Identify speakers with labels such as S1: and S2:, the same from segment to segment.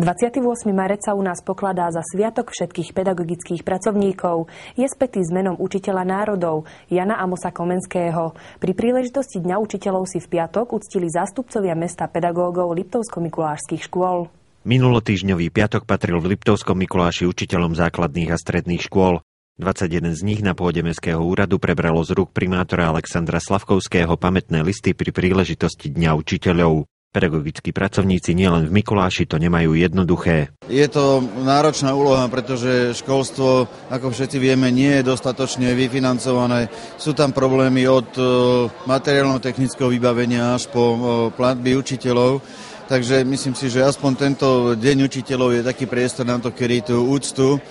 S1: 28. marec sa u nás pokladá za sviatok všetkých pedagogických pracovníkov. Je spätý s menom učiteľa národov Jana Amosa Komenského. Pri príležitosti Dňa učiteľov si v piatok uctili zástupcovia mesta pedagógov Liptovsko-Mikulášskych škôl.
S2: Minulotýždňový piatok patril v Liptovskom Mikuláši učiteľom základných a stredných škôl. 21 z nich na pôde mestského úradu prebralo z rúk primátora Alexandra Slavkovského pamätné listy pri príležitosti Dňa učiteľov. Pedagogickí pracovníci nielen v Mikuláši to nemajú jednoduché.
S3: Je to náročná úloha, pretože školstvo, ako všetci vieme, nie je dostatočne vyfinancované. Sú tam problémy od materiálno-technického vybavenia až po platby učiteľov. Takže myslím si, že aspoň tento deň učiteľov je taký priestor na to, kedy tú úctu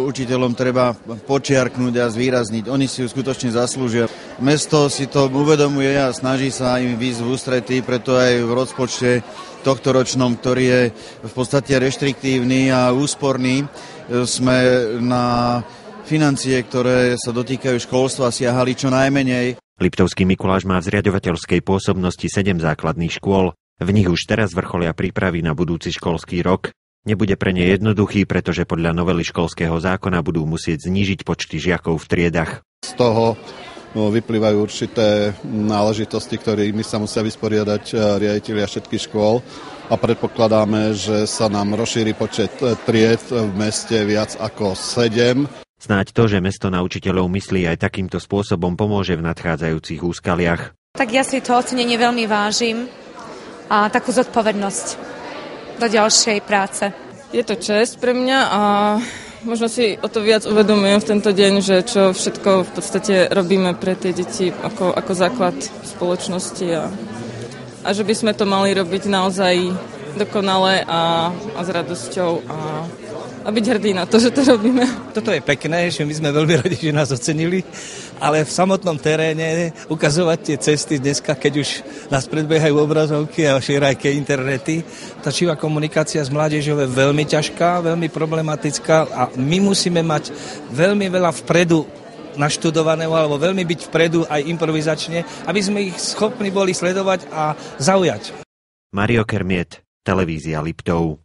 S3: učiteľom treba počiarknúť a zvýrazniť. Oni si ju skutočne zaslúžia. Mesto si to uvedomuje a snaží sa im výjsť v ústretí, preto aj v rozpočte tohtoročnom, ktorý je v podstate reštriktívny a úsporný, sme na financie, ktoré sa dotýkajú školstva, siahali čo najmenej.
S2: Liptovský Mikuláš má v zriaďovateľskej pôsobnosti 7 základných škôl. V nich už teraz vrcholia prípravy na budúci školský rok. Nebude pre ne jednoduchý, pretože podľa novely školského zákona budú musieť znížiť počty žiakov v triedach.
S4: Z toho vyplývajú určité náležitosti, ktorými sa musia vysporiadať riaditelia všetkých škôl a predpokladáme, že sa nám rozšíri počet tried v meste viac ako 7.
S2: Snáď to, že mesto na učiteľov myslí aj takýmto spôsobom, pomôže v nadchádzajúcich úskaliach.
S5: Tak ja si to ocenenie veľmi vážim a takú zodpovednosť do ďalšej práce.
S6: Je to česť pre mňa a možno si o to viac uvedomujem v tento deň, že čo všetko v podstate robíme pre tie deti ako základ spoločnosti a že by sme to mali robiť naozaj dokonale a s radosťou a byť hrdý na to, že to robíme.
S7: Toto je pekné, že my sme veľmi radi, že nás ocenili, ale v samotnom teréne ukazovať tie cesty dneska, keď už nás predbiehajú obrazovky a všelijaké internety, tá živá komunikácia s mládežou je veľmi ťažká, veľmi problematická a my musíme mať veľmi veľa vpredu naštudovaného alebo veľmi byť vpredu aj improvizačne, aby sme ich schopní boli sledovať a zaujať.
S2: Mario Kermiet, televízia Liptov.